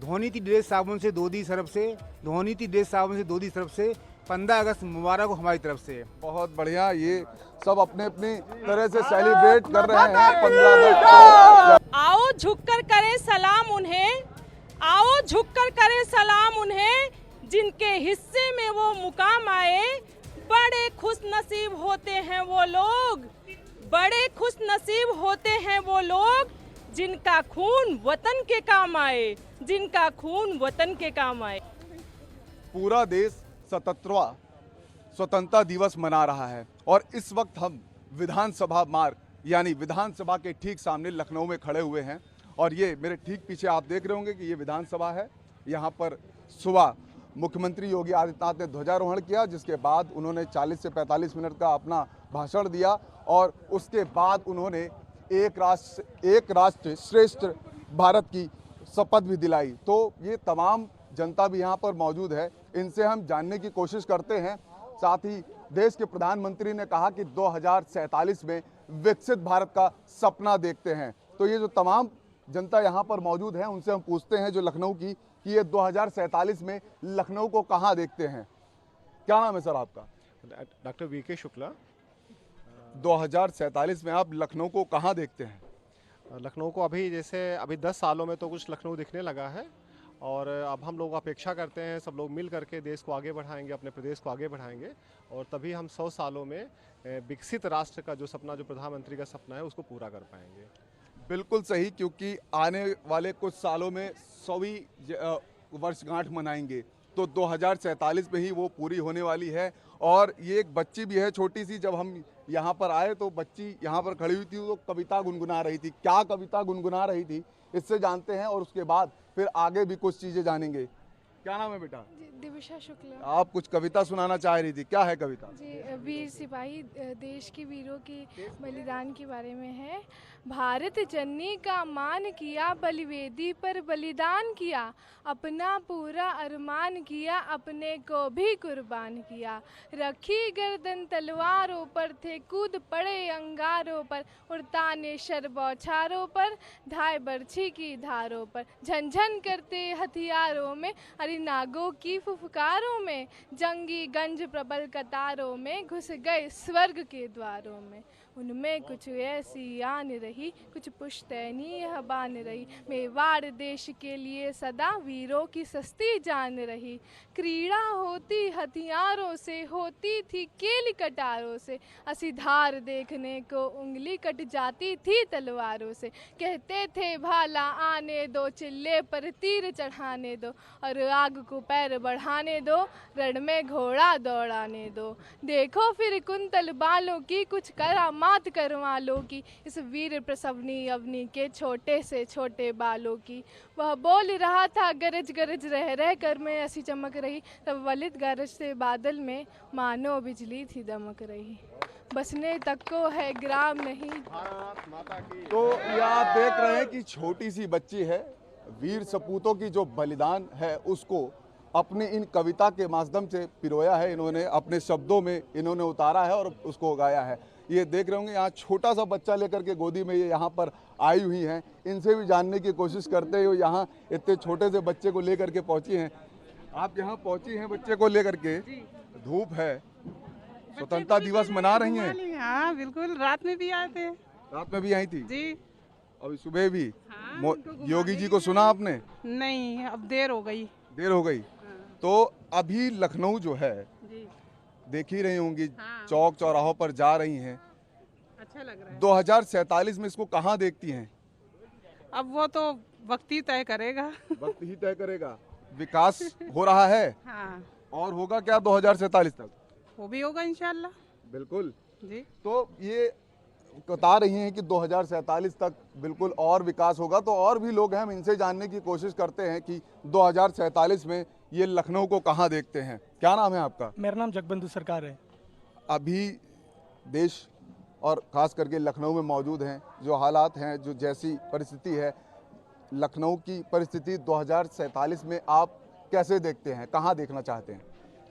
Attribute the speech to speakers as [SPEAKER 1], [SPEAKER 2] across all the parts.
[SPEAKER 1] धोनी थी ड्रेस साबुन से दोधी सरफ से, धोनी थी ड्रेस साबुन से दोधी सरफ से, 15 अगस्त मुबारक हो हमारी तरफ से।
[SPEAKER 2] बहुत बढ़िया, ये सब अपने अपनी तरह से सेलिब्रेट कर रहे हैं 15 अगस्त।
[SPEAKER 3] आओ झुककर करें सलाम उन्हें, आओ झुककर करें सलाम उन्हें, जिनके हिस्से में वो मुकाम आए। बड़े खुश नसीब होते हैं वो लोग, बड़े खुश नसीब होते हैं वो लोग, जिनका खून वतन के काम आए, जिनका खून वतन के काम आए।
[SPEAKER 2] पूरा देश 77वां स्वतंत्रता दिवस मना रहा है और इस वक्त हम विधानसभा मार्ग यानी विधानसभा के ठीक सामने लखनऊ में खड़े हुए हैं और ये मेरे ठीक पीछे आप देख रहे होंगे कि ये विधानसभा है। यहाँ पर सुबह मुख्यमंत्री योगी आदित्यनाथ ने ध्वजारोहण किया, जिसके बाद उन्होंने 40 से 45 मिनट का अपना भाषण दिया और उसके बाद उन्होंने एक राष्ट्र श्रेष्ठ भारत की शपथ भी दिलाई। तो ये तमाम जनता भी यहाँ पर मौजूद है, इनसे हम जानने की कोशिश करते हैं। साथ ही देश के प्रधानमंत्री ने कहा कि 2047 में विकसित भारत का सपना देखते हैं। तो ये जो तमाम जनता यहाँ पर मौजूद है उनसे हम पूछते हैं जो लखनऊ की कि ये 2047 में लखनऊ को कहाँ देखते हैं। क्या नाम है सर आपका?
[SPEAKER 4] Doctor VK Shukla.
[SPEAKER 2] 2047 में आप लखनऊ को कहाँ देखते हैं?
[SPEAKER 4] लखनऊ को अभी 10 सालों में तो कुछ लखनऊ दिखने लगा है और अब हम लोग अपेक्षा करते हैं सब लोग मिल करके देश को आगे बढ़ाएंगे, अपने प्रदेश को आगे बढ़ाएंगे और तभी हम 100 सालों में विकसित राष्ट्र का जो सपना, जो प्रधानमंत्री का सपना है, उसको पूरा कर पाएंगे।
[SPEAKER 2] बिल्कुल सही, क्योंकि आने वाले कुछ सालों में 100वीं वर्षगांठ मनाएंगे तो 2047 में ही वो पूरी होने वाली है। और ये एक बच्ची भी है छोटी सी, जब हम यहाँ पर आए तो बच्ची यहाँ पर खड़ी हुई थी, वो कविता गुनगुना रही थी। क्या कविता गुनगुना रही थी इससे जानते हैं और उसके बाद फिर आगे भी कुछ चीज़ें जानेंगे। क्या नाम है बेटा?
[SPEAKER 5] दिविशा शुक्ला।
[SPEAKER 2] आप कुछ कविता सुनाना चाह रही थी, क्या है कविता?
[SPEAKER 5] जी, वीर सिपाही देश के वीरों के बलिदान के बारे में है। भारत जननी का मान किया, बलिवेदी पर बलिदान किया, अपना पूरा अरमान किया, अपने को भी कुर्बान किया। रखी गर्दन तलवारों पर, थे कूद पड़े अंगारों पर, उड़ता नेशर बौछारों पर, धाय बरछी की धारों पर, झनझन करते हथियारों में, अरे नागों की फुफकारों में, जंगी गंज प्रबल कतारों में, घुस गए स्वर्ग के द्वारों में। उनमें कुछ ऐसी आन रही, कुछ पुश्तैनी हबान रही, मेवाड़ देश के लिए सदा वीरों की सस्ती जान रही। क्रीड़ा होती हथियारों से, होती थी केल कटारों से, असीधार देखने को उंगली कट जाती थी तलवारों से। कहते थे भाला आने दो, चिल्ले पर तीर चढ़ाने दो, और आग को पैर बढ़ाने दो, रण में घोड़ा दौड़ाने दो। देखो फिर कुंतल बालों की, कुछ करामात करवा लो की, इस वीर प्रसवनी अवनी के छोटे से छोटे बालों की। वह बोल रहा था गरज गरज रह रह कर मैं ऐसी चमक रही, तब वलिद गरजते बादल में मानो बिजली थी दमक रही। बसने तक को है ग्राम नहीं।
[SPEAKER 2] तो ये आप देख रहे हैं कि छोटी सी बच्ची है, वीर सपूतों की जो बलिदान है उसको अपनी इन कविता के माध्यम से पिरोया है इन्होंने, अपने शब्दों में इन्होंने उतारा है और उसको गाया है। ये देख रहे होंगे यहाँ छोटा सा बच्चा लेकर के गोदी में ये यहाँ पर आई हुई हैं। इनसे भी जानने की कोशिश करते हुए यहाँ इतने छोटे से बच्चे को लेकर के पहुँची हैं। आप यहाँ पहुँची हैं बच्चे को लेकर के, धूप है, स्वतंत्रता दिवस मना रही हैं?
[SPEAKER 6] हाँ बिल्कुल, रात में भी आए थे।
[SPEAKER 2] रात में भी आई थी
[SPEAKER 6] जी,
[SPEAKER 2] अभी सुबह भी?
[SPEAKER 6] हाँ,
[SPEAKER 2] योगी जी को सुना आपने?
[SPEAKER 6] नहीं, अब देर हो गई।
[SPEAKER 2] देर हो गई।
[SPEAKER 6] हाँ।
[SPEAKER 2] तो अभी लखनऊ जो है
[SPEAKER 6] जी,
[SPEAKER 2] देख ही रही होंगी,
[SPEAKER 6] हाँ।
[SPEAKER 2] चौक चौराहों पर जा रही हैं।
[SPEAKER 6] अच्छा लग रहा है।
[SPEAKER 2] 2047 में इसको कहाँ देखती हैं?
[SPEAKER 6] अब वो तो वक्त ही तय करेगा।
[SPEAKER 2] वक्त ही तय करेगा। विकास हो रहा है
[SPEAKER 6] हाँ,
[SPEAKER 2] और होगा क्या 2047 तक?
[SPEAKER 6] वो भी होगा इंशाल्लाह।
[SPEAKER 2] बिल्कुल।
[SPEAKER 6] जी,
[SPEAKER 2] तो ये बता रही हैं कि 2047 तक बिल्कुल और विकास होगा। तो और भी लोग हैं, हम इनसे जानने की कोशिश करते हैं कि 2047 में ये लखनऊ को कहाँ देखते हैं। क्या नाम है आपका?
[SPEAKER 7] मेरा नाम जगबंधु सरकार है।
[SPEAKER 2] अभी देश और ख़ास करके लखनऊ में मौजूद हैं, जो हालात हैं, जो जैसी परिस्थिति है, लखनऊ की परिस्थिति 2047 में आप कैसे देखते हैं, कहाँ देखना चाहते हैं?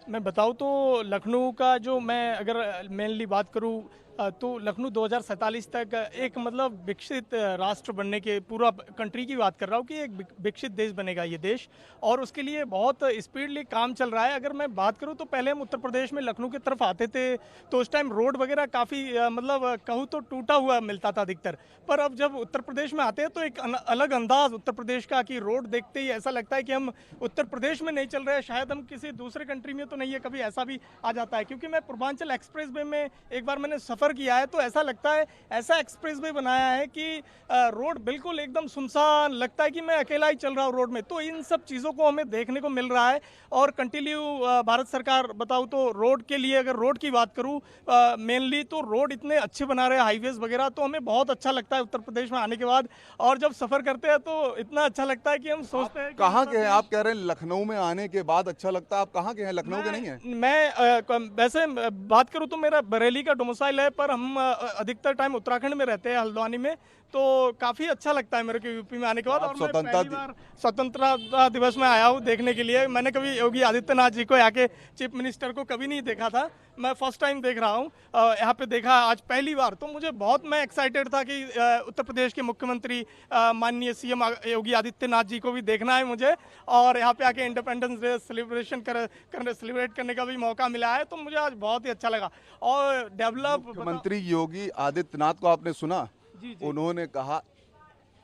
[SPEAKER 7] मैं बताऊं तो लखनऊ का जो मैं अगर मेनली बात करूं तो लखनऊ 2047 तक एक मतलब विकसित राष्ट्र बनने के, पूरा कंट्री की बात कर रहा हूँ कि एक विकसित देश बनेगा ये देश, और उसके लिए बहुत स्पीडली काम चल रहा है। अगर मैं बात करूँ तो पहले हम उत्तर प्रदेश में लखनऊ की तरफ आते थे तो उस टाइम रोड वगैरह काफ़ी मतलब कहूँ तो टूटा हुआ मिलता था अधिकतर, पर अब जब उत्तर प्रदेश में आते हैं तो एक अलग अंदाज उत्तर प्रदेश का, कि रोड देखते ही ऐसा लगता है कि हम उत्तर प्रदेश में नहीं चल रहे हैं, शायद हम किसी दूसरे कंट्री में तो नहीं है, कभी ऐसा भी आ जाता है। क्योंकि मैं पूर्वांचल एक्सप्रेस वे में एक बार मैंने सफ़र किया है तो ऐसा लगता है, ऐसा एक्सप्रेस वे बनाया है कि रोड बिल्कुल एकदम सुनसान लगता है कि मैं अकेला ही चल रहा हूँ रोड में। तो इन सब चीज़ों को हमें देखने को मिल रहा है, और कंटिन्यू भारत सरकार बताऊँ तो रोड के लिए, अगर रोड की बात करूँ मेनली, तो रोड इतने अच्छे बना रहे हैं, हाईवेज वगैरह, तो हमें बहुत अच्छा लगता है उत्तर प्रदेश में आने के बाद। और जब सफ़र करते हैं तो इतना अच्छा लगता है कि हम सोचते हैं
[SPEAKER 2] कहाँ के हैं आप? कह रहे हैं लखनऊ में आने के बाद अच्छा लगता है, आप कहाँ के हैं? लखनऊ के नहीं हैं?
[SPEAKER 7] मैं वैसे बात करूँ तो मेरा बरेली का डोमिसाइल है, पर हम अधिकतर टाइम उत्तराखंड में रहते हैं, हल्द्वानी में, तो काफ़ी अच्छा लगता है मेरे को यूपी में आने के बाद। और मैं पहली बार स्वतंत्रता दिवस में आया हूँ देखने के लिए। मैंने कभी योगी आदित्यनाथ जी को, यहाँ के चीफ मिनिस्टर को कभी नहीं देखा था, मैं फर्स्ट टाइम देख रहा हूँ, यहाँ पे देखा आज पहली बार। तो मुझे बहुत, मैं एक्साइटेड था कि उत्तर प्रदेश के मुख्यमंत्री माननीय सीएम योगी आदित्यनाथ जी को भी देखना है मुझे, और यहाँ पे आके इंडिपेंडेंस डे सेलिब्रेट करने का भी मौका मिला है, तो मुझे आज बहुत ही अच्छा लगा। और डेवलप
[SPEAKER 2] मुख्यमंत्री योगी आदित्यनाथ को आपने सुना?
[SPEAKER 7] जी।
[SPEAKER 2] उन्होंने कहा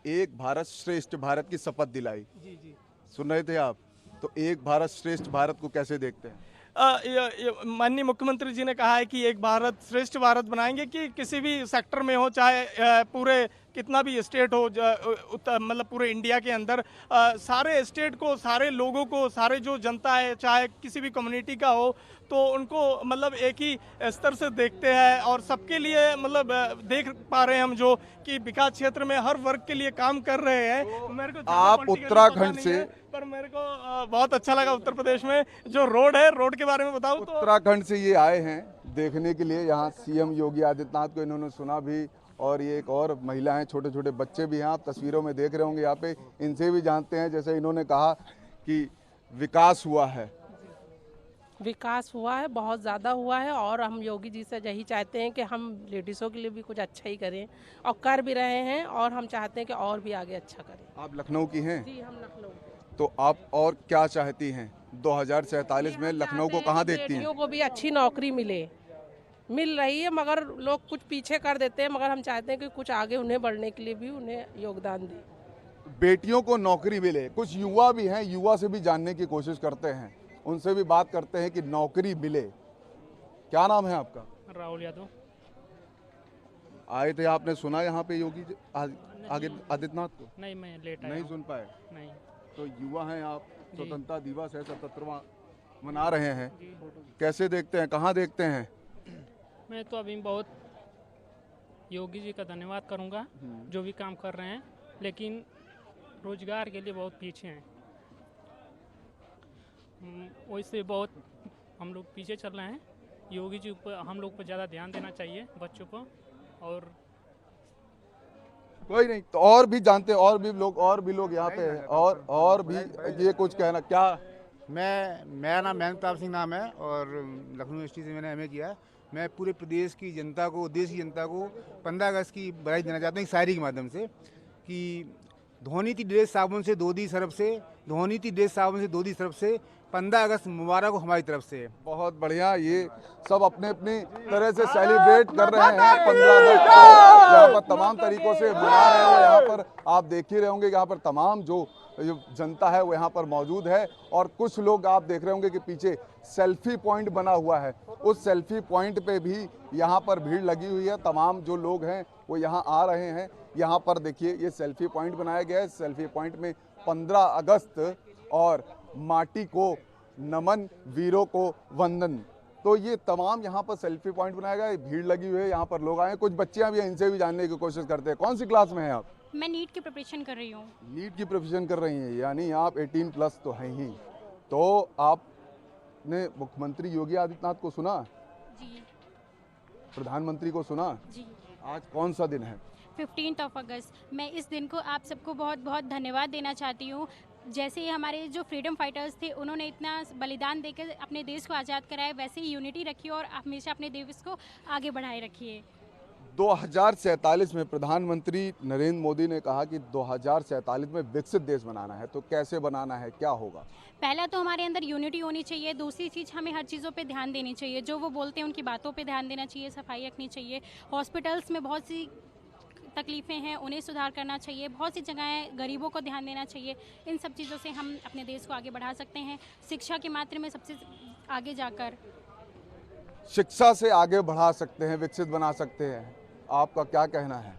[SPEAKER 2] एक भारत श्रेष्ठ भारत की शपथ दिलाई।
[SPEAKER 7] जी।
[SPEAKER 2] सुन रहे थे आप? तो एक भारत श्रेष्ठ भारत को कैसे देखते हैं?
[SPEAKER 7] माननीय मुख्यमंत्री जी ने कहा है कि एक भारत श्रेष्ठ भारत बनाएंगे, कि किसी भी सेक्टर में हो, चाहे पूरे कितना भी स्टेट हो, मतलब पूरे इंडिया के अंदर सारे स्टेट को, सारे लोगों को, सारे जो जनता है, चाहे किसी भी कम्युनिटी का हो, तो उनको मतलब एक ही स्तर से देखते हैं, और सबके लिए मतलब देख पा रहे हैं हम जो कि विकास क्षेत्र में हर वर्ग के लिए काम कर रहे हैं। मेरे को
[SPEAKER 2] आप उत्तराखंड से,
[SPEAKER 7] पर मेरे को बहुत अच्छा लगा उत्तर प्रदेश में जो रोड है, रोड के बारे में बताऊं तो
[SPEAKER 2] उत्तराखंड से ये आए हैं देखने के लिए, यहाँ सीएम योगी आदित्यनाथ को इन्होंने सुना भी, और ये एक और महिला हैं, छोटे छोटे बच्चे भी हैं, आप तस्वीरों में देख रहे होंगे यहाँ पे, इनसे भी जानते हैं। जैसे इन्होंने कहा कि विकास हुआ है,
[SPEAKER 8] विकास हुआ है, बहुत ज़्यादा हुआ है, और हम योगी जी से यही चाहते हैं कि हम लेडीज़ों के लिए भी कुछ अच्छा ही करें, और कर भी रहे हैं, और हम चाहते हैं कि और भी आगे अच्छा करें।
[SPEAKER 2] आप लखनऊ की हैं?
[SPEAKER 8] जी, हम लखनऊ के।
[SPEAKER 2] तो आप और क्या चाहती हैं 2047 में? लखनऊ को कहाँ देखती हैं?
[SPEAKER 8] बेटियों को भी अच्छी नौकरी मिल रही है, मगर लोग कुछ पीछे कर देते हैं, मगर हम चाहते हैं कि कुछ आगे उन्हें बढ़ने के लिए भी उन्हें योगदान दें।
[SPEAKER 2] बेटियों को नौकरी मिले। कुछ युवा भी हैं, युवा से भी जानने की कोशिश करते हैं, उनसे भी बात करते हैं कि नौकरी मिले। क्या नाम है आपका?
[SPEAKER 9] राहुल यादव।
[SPEAKER 2] आए थे, आपने सुना यहाँ पे योगी आगे आदित्यनाथ को?
[SPEAKER 9] नहीं, मैं लेट आया
[SPEAKER 2] नहीं
[SPEAKER 9] हूँ।
[SPEAKER 2] सुन पाए?
[SPEAKER 9] नहीं।
[SPEAKER 2] तो युवा हैं आप, स्वतंत्रता दिवस है 77वां मना रहे हैं, कैसे देखते हैं, कहाँ देखते हैं?
[SPEAKER 9] मैं तो अभी बहुत योगी जी का धन्यवाद करूँगा जो भी काम कर रहे हैं, लेकिन रोजगार के लिए बहुत पीछे हैं। वैसे बहुत हम लोग पीछे चल रहे हैं। योगी जी पर हम लोग पर ज़्यादा ध्यान देना चाहिए, बच्चों को। और
[SPEAKER 2] कोई नहीं, तो और भी जानते हैं, और भी लोग यहाँ पे हैं, और भी ये कुछ कहना। क्या?
[SPEAKER 1] मेरा नाम महेंद्र प्रताप सिंह नाम है, और लखनऊ यूनिवर्सिटी से मैंने एमए किया है। मैं पूरे प्रदेश की जनता को, देश की जनता को 15 अगस्त की बधाई देना चाहता हूँ एक शायरी के माध्यम से, कि धोनी थी ड्रेस साबुन से दो दी सरफ से, धोनी थी ड्रेस साबुन से दो दी सरफ से, 15 अगस्त मुबारक हो हमारी तरफ से।
[SPEAKER 2] बहुत बढ़िया, ये सब अपने अपनी तरह से सेलिब्रेट कर रहे हैं 15 अगस्त को, यहाँ पर तमाम तरीकों से मना रहे हैं। यहाँ पर आप देख ही रहे होंगे, यहाँ पर तमाम जो जनता है वो यहाँ पर मौजूद है, और कुछ लोग आप देख रहे होंगे कि पीछे सेल्फी पॉइंट बना हुआ है, उस सेल्फी पॉइंट पे भी यहाँ पर भीड़ लगी हुई है। तमाम जो लोग हैं वो यहाँ आ रहे हैं। यहाँ पर देखिए, ये सेल्फी पॉइंट बनाया गया है। सेल्फी पॉइंट में 15 अगस्त और माटी को नमन, वीरों को वंदन, तो ये तमाम यहाँ पर सेल्फी पॉइंट बनाया गया है। भीड़ लगी हुई है, यहाँ पर लोग आए हैं। कुछ बच्चियाँ भी हैं, इनसे भी जानने की कोशिश करते हैं। कौन सी क्लास में हैं आप?
[SPEAKER 10] मैं नीट की प्रिपरेशन कर रही हूँ।
[SPEAKER 2] नीट की प्रिपरेशन कर रही हैं, यानी आप 18+ तो हैं ही। तो आपने मुख्यमंत्री योगी आदित्यनाथ को सुना?
[SPEAKER 10] जी।
[SPEAKER 2] प्रधानमंत्री को सुना?
[SPEAKER 10] जी।
[SPEAKER 2] आज कौन सा दिन है?
[SPEAKER 10] 15 अगस्त। मैं इस दिन को आप सबको बहुत बहुत धन्यवाद देना चाहती हूँ। जैसे ही हमारे जो फ्रीडम फाइटर्स थे, उन्होंने इतना बलिदान देकर अपने देश को आज़ाद कराया, वैसे ही यूनिटी रखिए और हमेशा अपने देश को आगे बढ़ाए रखिए।
[SPEAKER 2] 2047 में प्रधानमंत्री नरेंद्र मोदी ने कहा कि 2047 में विकसित देश बनाना है, तो कैसे बनाना है, क्या होगा?
[SPEAKER 10] पहला तो हमारे अंदर यूनिटी होनी चाहिए। दूसरी चीज़, हमें हर चीज़ों पे ध्यान देनी चाहिए, जो वो बोलते हैं उनकी बातों पे ध्यान देना चाहिए, सफाई रखनी चाहिए। हॉस्पिटल्स में बहुत सी तकलीफ़ें हैं, उन्हें सुधार करना चाहिए। बहुत सी जगहें गरीबों को ध्यान देना चाहिए। इन सब चीज़ों से हम अपने देश को आगे बढ़ा सकते हैं, शिक्षा के मात्र में सबसे आगे जाकर।
[SPEAKER 2] शिक्षा से आगे बढ़ा सकते हैं, विकसित बना सकते हैं, आपका क्या कहना है?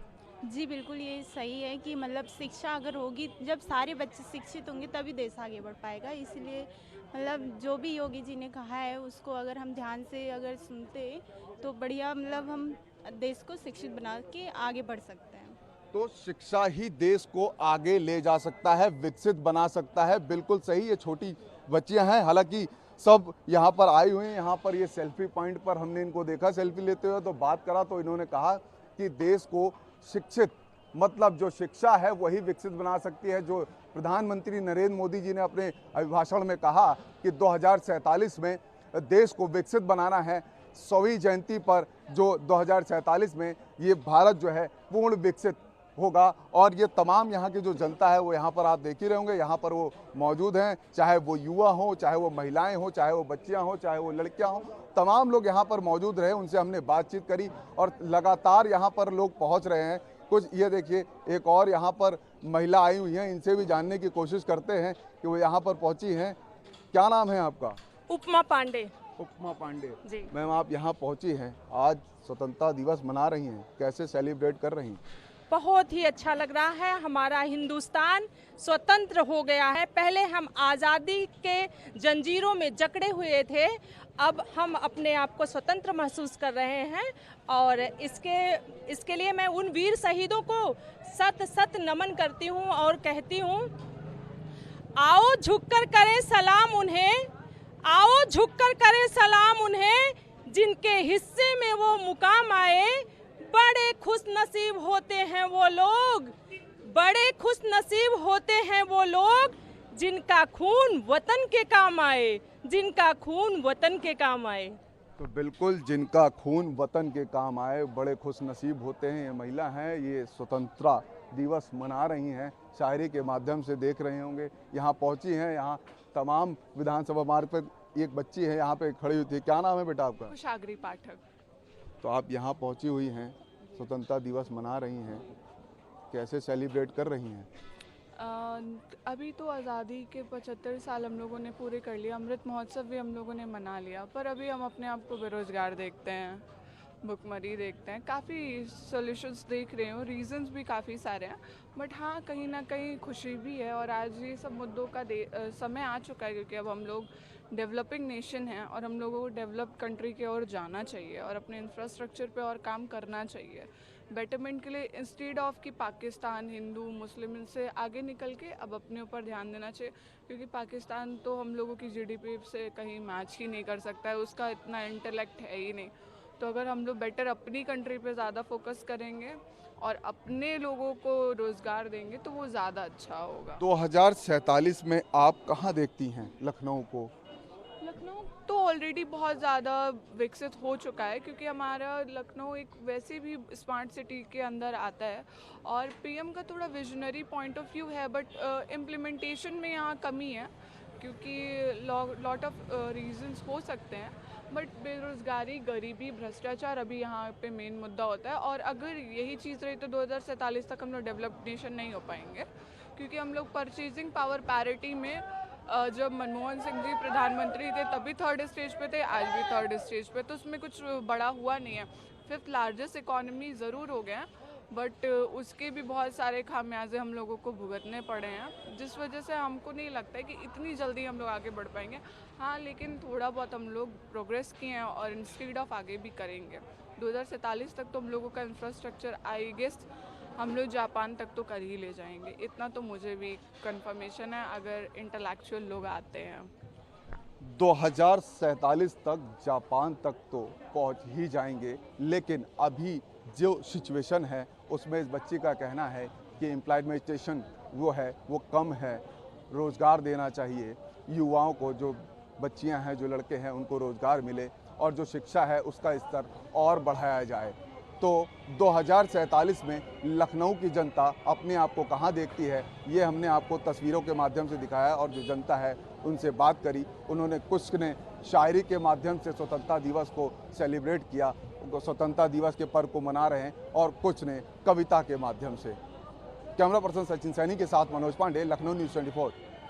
[SPEAKER 11] जी बिल्कुल, ये सही है कि मतलब शिक्षा अगर होगी, जब सारे बच्चे शिक्षित होंगे तभी देश आगे बढ़ पाएगा। इसलिए मतलब जो भी योगी जी ने कहा है उसको अगर हम ध्यान से अगर सुनते तो बढ़िया, मतलब हम देश को शिक्षित बना के आगे बढ़ सकते हैं।
[SPEAKER 2] तो शिक्षा ही देश को आगे ले जा सकता है, विकसित बना सकता है। बिल्कुल सही। ये छोटी बच्चियां हैं, हालांकि सब यहाँ पर आई हुई हैं। यहाँ पर ये सेल्फी पॉइंट पर हमने इनको देखा सेल्फी लेते हुए, तो बात करा तो इन्होंने कहा कि देश को शिक्षित, मतलब जो शिक्षा है वही विकसित बना सकती है। जो प्रधानमंत्री नरेंद्र मोदी जी ने अपने अभिभाषण में कहा कि 2047 में देश को विकसित बनाना है, 100वीं जयंती पर जो 2047 में ये भारत जो है पूर्ण विकसित होगा। और ये तमाम यहाँ की जो जनता है वो यहाँ पर आप देख ही रहे होंगे, यहाँ पर वो मौजूद हैं, चाहे वो युवा हो, चाहे वो महिलाएं हो, चाहे वो बच्चियाँ हो, चाहे वो लड़कियाँ हो, तमाम लोग यहाँ पर मौजूद रहे। उनसे हमने बातचीत करी और लगातार यहाँ पर लोग पहुँच रहे हैं। कुछ ये देखिए, एक और यहाँ पर महिला आई हुई हैं, इनसे भी जानने की कोशिश करते हैं कि वो यहाँ पर पहुँची हैं। क्या नाम है आपका?
[SPEAKER 3] उपमा पांडे।
[SPEAKER 2] उपमा पांडे
[SPEAKER 3] जी।
[SPEAKER 2] मैम, आप यहाँ पहुँची हैं, आज स्वतंत्रता दिवस मना रही हैं, कैसे सेलिब्रेट कर रही हैं?
[SPEAKER 3] बहुत ही अच्छा लग रहा है। हमारा हिंदुस्तान स्वतंत्र हो गया है। पहले हम आज़ादी के जंजीरों में जकड़े हुए थे, अब हम अपने आप को स्वतंत्र महसूस कर रहे हैं। और इसके लिए मैं उन वीर शहीदों को सत सत नमन करती हूँ और कहती हूँ, आओ झुककर करें सलाम उन्हें, आओ झुककर करें सलाम उन्हें, जिनके हिस्से में वो मुकाम आए। बड़े खुश नसीब होते हैं वो लोग, बड़े खुश नसीब होते हैं वो लोग, जिनका खून वतन के काम आए, जिनका खून वतन के काम आए।
[SPEAKER 2] तो बिल्कुल, जिनका खून वतन के काम आए, बड़े खुश नसीब होते हैं। ये महिला हैं, ये स्वतंत्रता दिवस मना रही हैं, शायरी के माध्यम से देख रहे होंगे। यहाँ पहुँची हैं, यहाँ तमाम विधानसभा मार्ग पर एक बच्ची है यहाँ पे खड़ी हुई थी। क्या नाम है बेटा आपका?
[SPEAKER 12] कुशाग्री पाठक।
[SPEAKER 2] तो आप यहाँ पहुँची हुई हैं, स्वतंत्रता दिवस मना रही हैं, कैसे सेलिब्रेट कर रही हैं?
[SPEAKER 12] अभी तो आज़ादी के 75 साल हम लोगों ने पूरे कर लिया, अमृत महोत्सव भी हम लोगों ने मना लिया, पर अभी हम अपने आप को बेरोज़गार देखते हैं, भुखमरी देखते हैं, काफ़ी सॉल्यूशंस देख रहे हो, रीजंस भी काफ़ी सारे हैं, बट हाँ कहीं ना कहीं खुशी भी है। और आज ये सब मुद्दों का समय आ चुका है, क्योंकि अब हम लोग डेवलपिंग नेशन हैं और हम लोगों को डेवलप्ड कंट्री की ओर जाना चाहिए और अपने इंफ्रास्ट्रक्चर पे और काम करना चाहिए बेटरमेंट के लिए, इंस्टेड ऑफ कि पाकिस्तान हिंदू मुस्लिम इनसे आगे निकल के अब अपने ऊपर ध्यान देना चाहिए। क्योंकि पाकिस्तान तो हम लोगों की जीडीपी से कहीं मैच ही नहीं कर सकता है, उसका इतना इंटेलेक्ट है ही नहीं। तो अगर हम लोग बेटर अपनी कंट्री पे ज़्यादा फोकस करेंगे और अपने लोगों को रोज़गार देंगे तो वो ज़्यादा अच्छा होगा।
[SPEAKER 2] 2047 में आप कहाँ देखती हैं लखनऊ को?
[SPEAKER 12] लखनऊ तो ऑलरेडी बहुत ज़्यादा विकसित हो चुका है, क्योंकि हमारा लखनऊ एक वैसे भी स्मार्ट सिटी के अंदर आता है और पीएम का थोड़ा विजनरी पॉइंट ऑफ व्यू है, बट इम्प्लीमेंटेशन में यहाँ कमी है, क्योंकि लॉट ऑफ रीजंस हो सकते हैं, बट बेरोज़गारी, गरीबी, भ्रष्टाचार अभी यहाँ पे मेन मुद्दा होता है। और अगर यही चीज़ रही तो 2047 तक हम लोग डेवलप्ड नेशन नहीं हो पाएंगे, क्योंकि हम लोग परचेजिंग पावर पैरिटी में जब मनमोहन सिंह जी प्रधानमंत्री थे तभी 3rd स्टेज पे थे, आज भी 3rd स्टेज पे, तो उसमें कुछ बड़ा हुआ नहीं है। 5th लार्जेस्ट इकोनॉमी ज़रूर हो गया, बट उसके भी बहुत सारे खामियाजे हम लोगों को भुगतने पड़े हैं, जिस वजह से हमको नहीं लगता है कि इतनी जल्दी हम लोग आगे बढ़ पाएंगे। हाँ, लेकिन थोड़ा बहुत हम लोग प्रोग्रेस किए हैं और इंस्टेड ऑफ आगे भी करेंगे। 2047 तक तो हम लोगों का इंफ्रास्ट्रक्चर आई गेस हम लोग जापान तक तो कर ही ले जाएंगे, इतना तो मुझे भी कंफर्मेशन है अगर इंटेलेक्चुअल लोग आते हैं।
[SPEAKER 2] 2047 तक जापान तक तो पहुंच ही जाएंगे, लेकिन अभी जो सिचुएशन है उसमें इस बच्ची का कहना है कि एम्प्लॉयमेंटेशन वो है वो कम है, रोज़गार देना चाहिए युवाओं को, जो बच्चियां हैं, जो लड़के हैं, उनको रोज़गार मिले और जो शिक्षा है उसका स्तर और बढ़ाया जाए। तो 2047 में लखनऊ की जनता अपने आप को कहाँ देखती है, ये हमने आपको तस्वीरों के माध्यम से दिखाया और जो जनता है उनसे बात करी। उन्होंने कुछ ने शायरी के माध्यम से स्वतंत्रता दिवस को सेलिब्रेट किया, स्वतंत्रता दिवस के पर्व को मना रहे हैं, और कुछ ने कविता के माध्यम से। कैमरा पर्सन सचिन सैनी के साथ मनोज पांडे, लखनऊ न्यूज़ 24।